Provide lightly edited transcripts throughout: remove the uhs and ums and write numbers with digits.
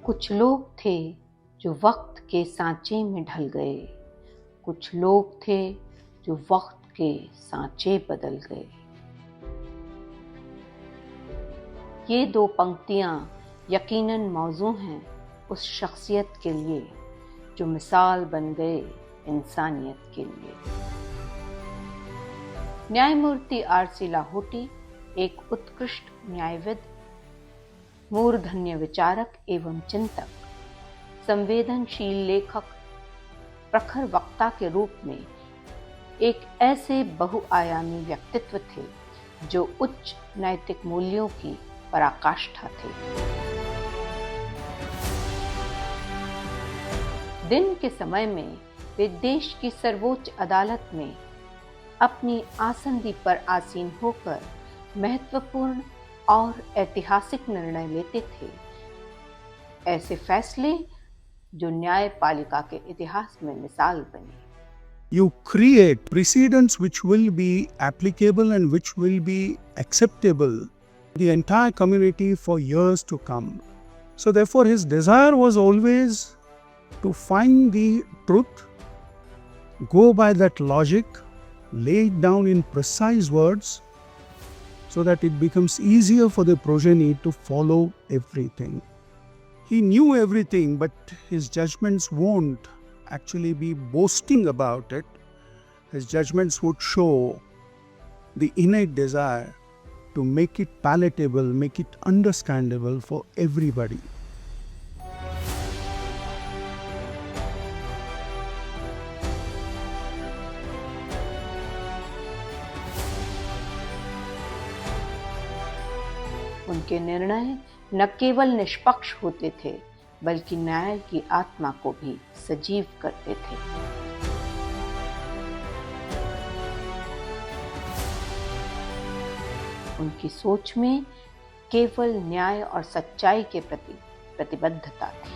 कुछ लोग थे जो वक्त के सांचे में ढल गए, कुछ लोग थे जो वक्त के सांचे बदल गए। ये दो पंक्तियां यकीनन मौजू हैं उस शख्सियत के लिए जो मिसाल बन गए इंसानियत के लिए। न्यायमूर्ति आर.सी. लाहोटी एक उत्कृष्ट न्यायविद, मूर्धन्य विचारक एवं चिंतक, संवेदनशील लेखक, प्रखर वक्ता के रूप में एक ऐसे बहुआयामी व्यक्तित्व थे जो उच्च नैतिक मूल्यों की पराकाष्ठा थे। दिन के समय में वे देश की सर्वोच्च अदालत में अपनी आसंदी पर आसीन होकर महत्वपूर्ण और ऐतिहासिक निर्णय लेते थे, ऐसे फैसले जो न्यायपालिका के इतिहास में मिसाल बने। You create precedents which will be applicable and which will be acceptable to the entire community for years to come. So therefore his desire was always to find the truth, go by that logic, lay it down in precise words so that it becomes easier for the progeny to follow everything. He knew everything, but his judgments won't actually be boasting about it. His judgments would show the innate desire to make it palatable, make it understandable for everybody. उनके निर्णय न केवल निष्पक्ष होते थे बल्कि न्याय की आत्मा को भी सजीव करते थे। उनकी सोच में केवल न्याय और सच्चाई के प्रति प्रतिबद्धता थी।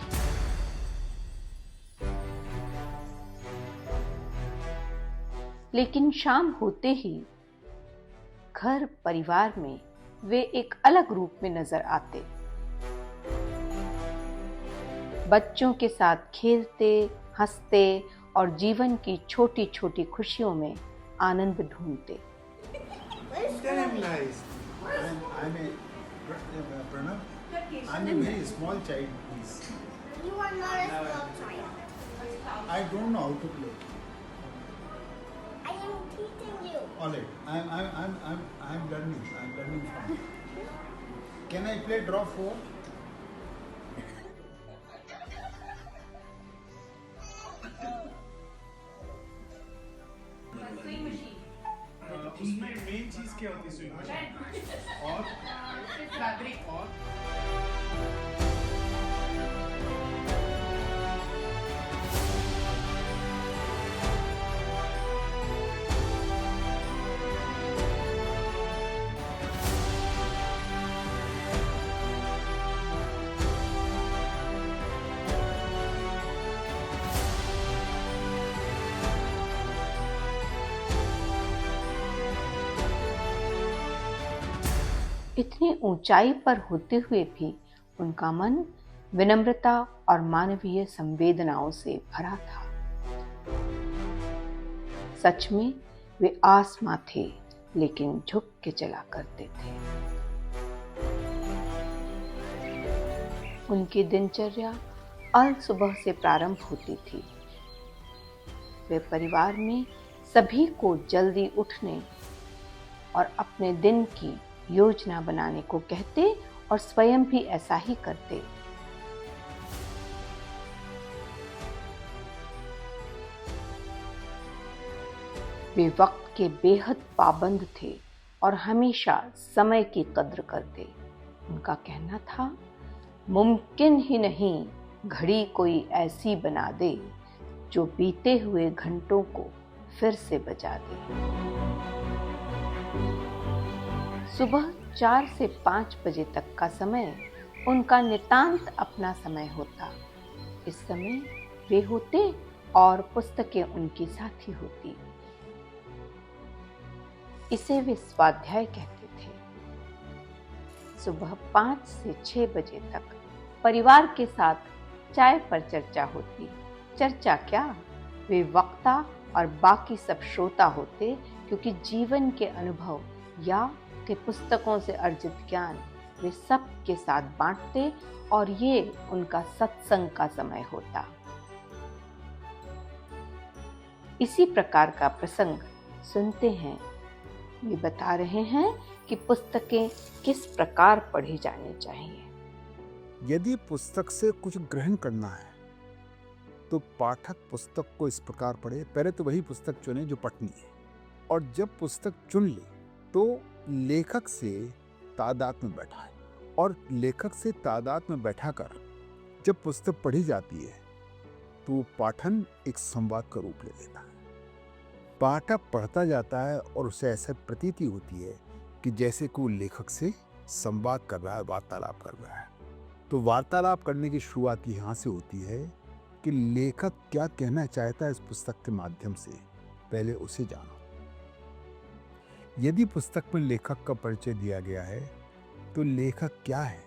लेकिन शाम होते ही घर परिवार में वे एक अलग रूप में नजर आते। बच्चों के साथ खेलते, हंसते और जीवन की छोटी छोटी खुशियों में आनंद ढूंढते। I'm a very small child, please. You are not a small child. I don't know how to play. I am teaching you. All right, I'm learning. I'm learning from you. Can I play draw 4? उसमें main चीज क्या होती है सुई machine और fabric और इतनी ऊंचाई पर होते हुए भी उनका मन विनम्रता और मानवीय संवेदनाओं से भरा था। सच में वे आसमां थे, लेकिन झुक के चला करते थे। उनकी दिनचर्या अल सुबह से प्रारंभ होती थी। वे परिवार में सभी को जल्दी उठने और अपने दिन की योजना बनाने को कहते और स्वयं भी ऐसा ही करते। वे वक्त के बेहद पाबंद थे और हमेशा समय की कद्र करते। उनका कहना था, मुमकिन ही नहीं घड़ी कोई ऐसी बना दे जो बीते हुए घंटों को फिर से बजा दे। सुबह 4 से 5 बजे तक का समय उनका नितांत अपना समय होता। इस समय वे होते और पुस्तकें उनकी साथी होती। इसे वे स्वाध्याय कहते थे। सुबह 5 से 6 बजे तक परिवार के साथ चाय पर चर्चा होती। चर्चा क्या, वे वक्ता और बाकी सब श्रोता होते, क्योंकि जीवन के अनुभव या के पुस्तकों से अर्जित ज्ञान वे सब के साथ बांटते और ये उनका सत्संग का समय होता। इसी प्रकार का प्रसंग सुनते हैं। वे बता रहे हैं कि पुस्तकें किस प्रकार पढ़ी जानी चाहिए। यदि पुस्तक से कुछ ग्रहण करना है तो पाठक पुस्तक को इस प्रकार पढ़े। पहले तो वही पुस्तक चुने जो पढ़नी है, और जब पुस्तक चुन ले तो लेखक से तादाद में बैठाए, और लेखक से तादाद में बैठाकर जब पुस्तक पढ़ी जाती है तो पाठन एक संवाद का रूप ले लेता है। पाठक पढ़ता जाता है और उसे ऐसा प्रतीति होती है कि जैसे कोई लेखक से संवाद कर रहा है, वार्तालाप कर रहा है। तो वार्तालाप करने की शुरुआत यहाँ से होती है कि लेखक क्या कहना चाहता है इस पुस्तक के माध्यम से, पहले उसे जानो। यदि पुस्तक में लेखक का परिचय दिया गया है तो लेखक क्या है,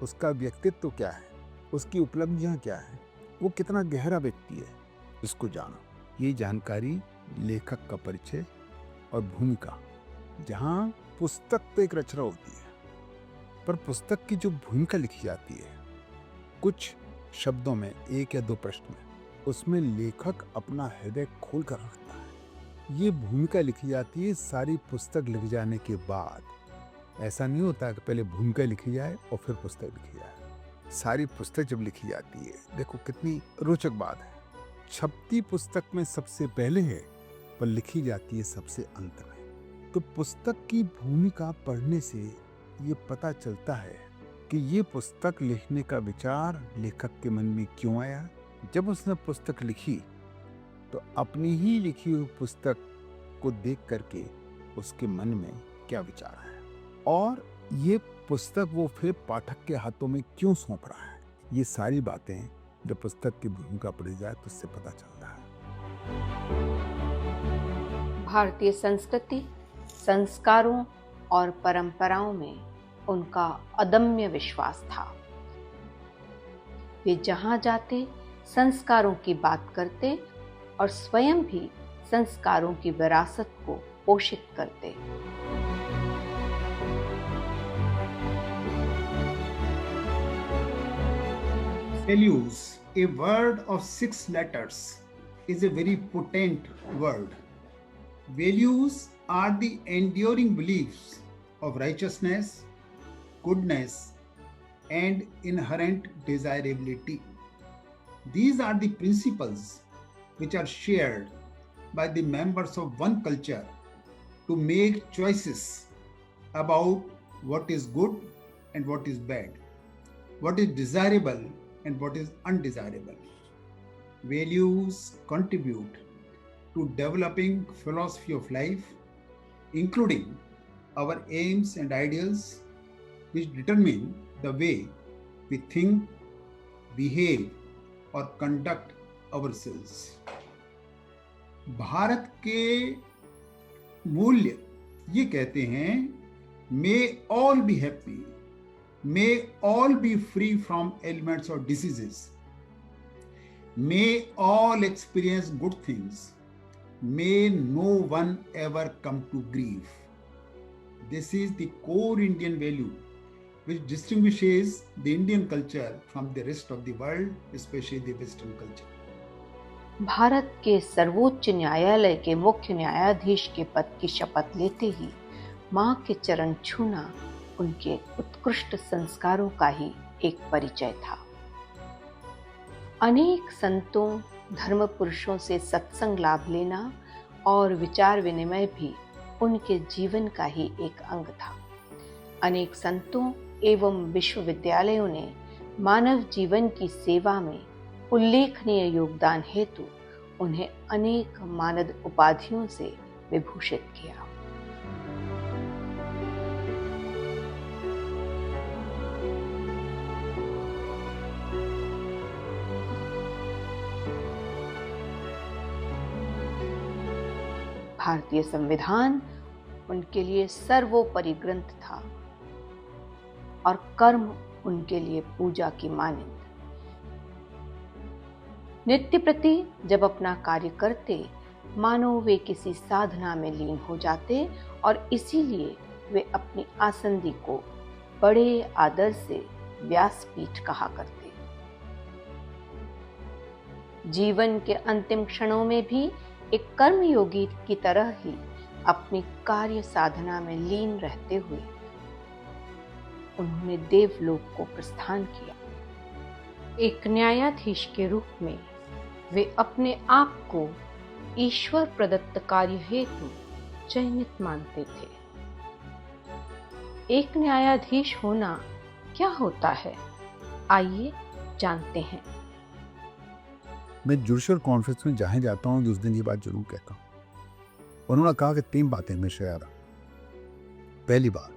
उसका व्यक्तित्व क्या है, उसकी उपलब्धियां क्या है, वो कितना गहरा व्यक्ति है, इसको जानो। ये जानकारी लेखक का परिचय और भूमिका, जहाँ पुस्तक तो एक रचना होती है पर पुस्तक की जो भूमिका लिखी जाती है कुछ शब्दों में, एक या दो प्रश्न में, उसमें लेखक अपना हृदय खोल कर रखता है। ये भूमिका लिखी जाती है सारी पुस्तक लिख जाने के बाद। ऐसा नहीं होता कि पहले भूमिका लिखी जाए और फिर पुस्तक लिखी जाए। सारी पुस्तक जब लिखी जाती है, देखो कितनी रोचक बात है, छपती पुस्तक में सबसे पहले है पर लिखी जाती है सबसे अंत में। तो पुस्तक की भूमिका पढ़ने से ये पता चलता है कि ये पुस्तक लिखने का विचार लेखक के मन में क्यों आया। जब उसने पुस्तक लिखी तो अपनी ही लिखी हुई पुस्तक को देख करके उसके मन में क्या विचार है, और ये पुस्तक वो फिर पाठक के हाथों में क्यों सौंप रहा है। ये सारी बातें जब पुस्तक की भूमिका पढ़ी जाए तो उससे पता चलता है। भारतीय संस्कृति, संस्कारों और परंपराओं में उनका अदम्य विश्वास था। वे जहां जाते संस्कारों की बात करते और स्वयं भी संस्कारों की विरासत को पोषित करते। Values, a word of 6 letters, is a very potent word. Values are the enduring beliefs of righteousness, goodness, and inherent desirability. These are the principles which are shared by the members of one culture to make choices about what is good and what is bad, what is desirable and what is undesirable. Values contribute to developing philosophy of life, including our aims and ideals, which determine the way we think, behave or conduct ourselves. Bharat के मूल्य ये कहते हैं, may all be happy, may all be free from ailments or diseases, may all experience good things, may no one ever come to grief. This is the core Indian value which distinguishes the Indian culture from the rest of the world, especially the Western culture. Bharat के सर्वोच्च न्यायालय के मुख्य न्यायाधीश के पद की शपथ लेते ही मां के चरण छूना उनके उत्कृष्ट संस्कारों का ही एक परिचय था। अनेक संतों, धर्म पुरुषों से सत्संग लाभ लेना और विचार विनिमय भी उनके जीवन का ही एक अंग था। अनेक संतों एवं विश्वविद्यालयों ने मानव जीवन की सेवा में उल्लेखनीय योगदान हेतु उन्हें अनेक मानद उपाधियों से विभूषित किया। भारतीय संविधान उनके लिए सर्वोपरि ग्रंथ था और कर्म उनके लिए पूजा की मानिंद। नित्य प्रति जब अपना कार्य करते, मानो वे किसी साधना में लीन हो जाते और इसीलिए वे अपनी आसंदी को बड़े आदर से व्यासपीठ कहा करते। जीवन के अंतिम क्षणों में भी एक कर्मयोगी की तरह ही अपनी कार्य साधना में लीन रहते हुए उन्होंने देवलोक को प्रस्थान किया। एक न्यायाधीश के रूप में वे अपने आप को ईश्वर प्रदत्त कार्य हेतु चयनित मानते थे। एक न्यायाधीश होना क्या होता है, आइए जानते हैं। मैं जुडिशल कॉन्फ्रेंस में जहाँ जाता हूँ उस दिन ये बात जरूर कहता हूँ। उन्होंने कहा कि 3 बातें हमेशा याद रखो। पहली बात,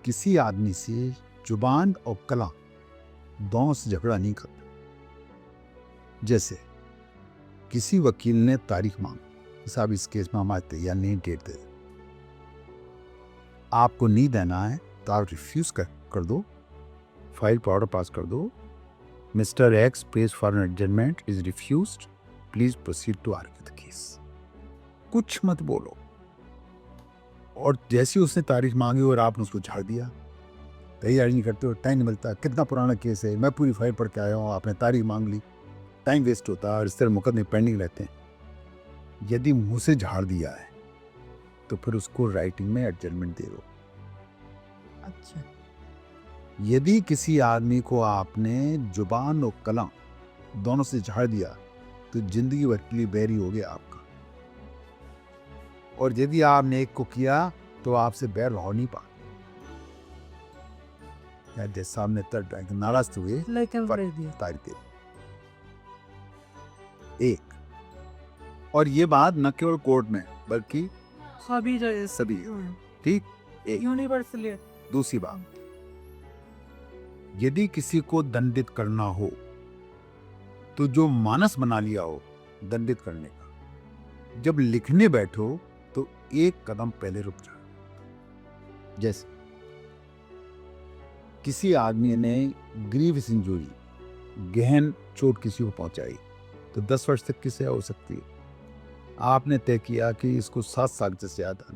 किसी आदमी से जुबान और कला दोनों से झगड़ा नहीं करता। जैसे किसी वकील ने तारीख मांगी, साहब इस केस में हमारे तैयार नहीं, डेट दे। आपको नहीं देना है तो आप रिफ्यूज कर दो, फाइल पर ऑर्डर पास कर दो। Mister X page for an adjournment is refused, please proceed to argue the case. कुछ मत बोलो। और जैसे उसने तारीख मांगी और आपने उसको झाड़ दिया, तैयारी नहीं करते हो, टाइम नहीं मिलता, कितना पुराना केस है, मैं पूरी फाइल पढ़ के आया हूँ, आपने तारीख मांग ली, टाइम वेस्ट होता है और इस तरह मुकदमे पेंडिंग रहते हैं। यदि मुंह से झाड़ दिया है तो फिर उसको राइटिंग में एडजमेंट दे दो। अच्छा, यदि किसी आदमी को आपने जुबान और कलम दोनों से झाड़ दिया तो जिंदगी भर के लिए बैरी हो गया आपका। और यदि आपने एक को किया तो आपसे बैर हो नहीं पा। सामने तक नाराज तो हुए, तारीख दे एक। और ये बात न केवल कोर्ट में बल्कि सभी, ठीक, एक। यूनिवर्सली। दूसरी बात, यदि किसी को दंडित करना हो तो जो मानस बना लिया हो दंडित करने का, जब लिखने बैठो तो एक कदम पहले रुक जाओ। जैसे किसी आदमी ने ग्रीवियस इंजरी, गहन चोट किसी को पहुंचाई तो 10 वर्ष तक की सजा हो सकती है। आपने तय किया कि इसको 7 साल से ज्यादा।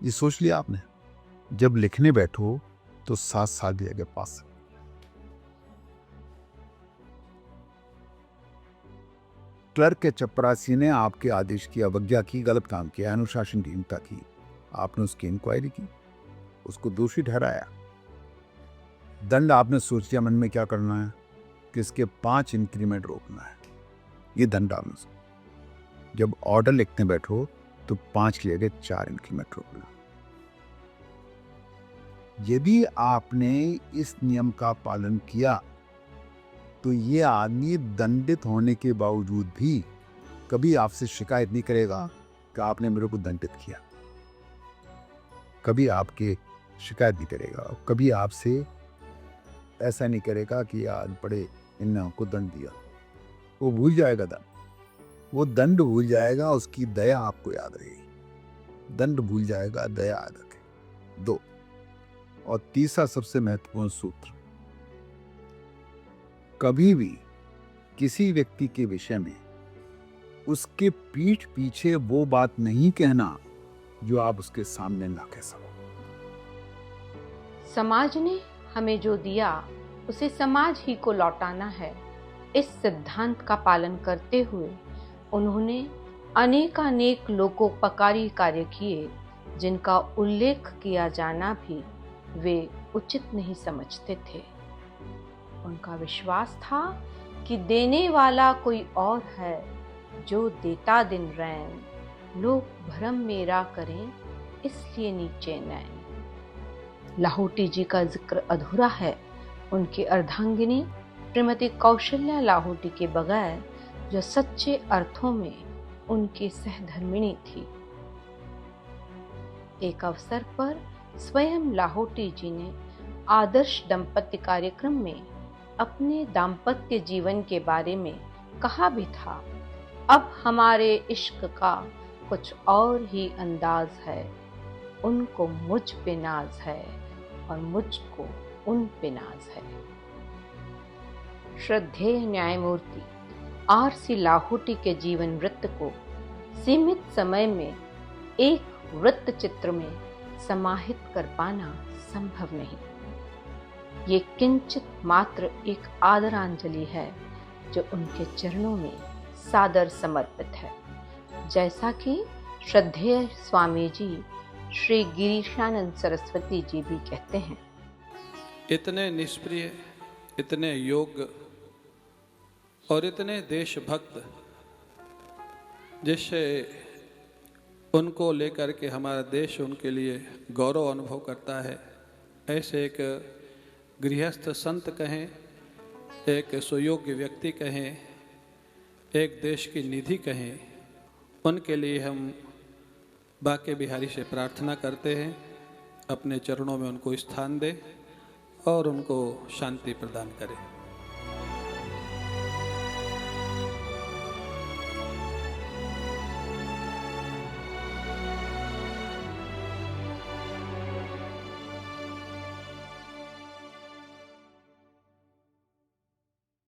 ये सोच लिया आपने, जब लिखने बैठो तो 7 साल की जगह 5 साल। क्लर्क के चपरासी ने आपके आदेश की अवज्ञा की, गलत काम किया, अनुशासनहीनता की, आपने उसकी इंक्वायरी की, उसको दोषी ठहराया। दंड आपने सोच लिया मन में क्या करना है कि इसके 5 इंक्रीमेंट रोकना है, ये दंड आपने। जब ऑर्डर लिखने बैठो तो 5 की जगह 4 इंक्रीमेंट रोकना। यदि आपने इस नियम का पालन किया तो ये आदमी दंडित होने के बावजूद भी कभी आपसे शिकायत नहीं करेगा कि आपने मेरे को दंडित किया। कभी आपके शिकायत नहीं करेगा, कभी आपसे ऐसा नहीं करेगा कि आज बड़े इन्होंने हमको दंड दिया। वो भूल जाएगा दंड, वो दंड भूल जाएगा, उसकी दया आपको याद रहेगी। दंड भूल जाएगा, दया याद रखे। 2 और तीसरा सबसे महत्वपूर्ण सूत्र, कभी भी किसी व्यक्ति के विषय में उसके पीठ पीछे वो बात नहीं कहना जो आप उसके सामने ना कह सको। समाज ने हमें जो दिया उसे समाज ही को लौटाना है, इस सिद्धांत का पालन करते हुए उन्होंने अनेकानेक लोकोपकारी कार्य किए जिनका उल्लेख किया जाना भी वे उचित नहीं समझते थे। उनका विश्वास था कि देने वाला कोई और है, जो देता दिन रैन, लोग भरम मेरा करें इसलिए नीचे नैन। लाहौटी जी का जिक्र अधूरा है उनकी अर्धांगिनी श्रीमती कौशल्या लाहौटी के बगैर, जो सच्चे अर्थों में उनकी सहधर्मिणी थी। एक अवसर पर स्वयं लाहौटी जी ने आदर्श दंपत्य कार्यक्रम में अपने दाम्पत्य जीवन के बारे में कहा भी था, अब हमारे इश्क का कुछ और ही अंदाज है, उनको मुझ पे नाज है, और मुझको उन पे नाज है। श्रद्धेय न्यायमूर्ति आर.सी. लाहौटी के जीवन वृत्त को सीमित समय में एक वृत्त चित्र में समाहित कर पाना संभव नहीं। ये किंचित मात्र एक आदरांजलि है जो उनके चरणों में सादर समर्पित है। जैसा कि श्रद्धेय स्वामी जी श्री गिरीशानंद सरस्वती जी भी कहते हैं, इतने निष्प्रिय, इतने योग्य और इतने देशभक्त, जिससे उनको लेकर के हमारा देश उनके लिए गौरव अनुभव करता है, ऐसे एक गृहस्थ संत कहें, एक सुयोग्य व्यक्ति कहें, एक देश की निधि कहें, उनके लिए हम बाके बिहारी से प्रार्थना करते हैं, अपने चरणों में उनको स्थान दे और उनको शांति प्रदान करें।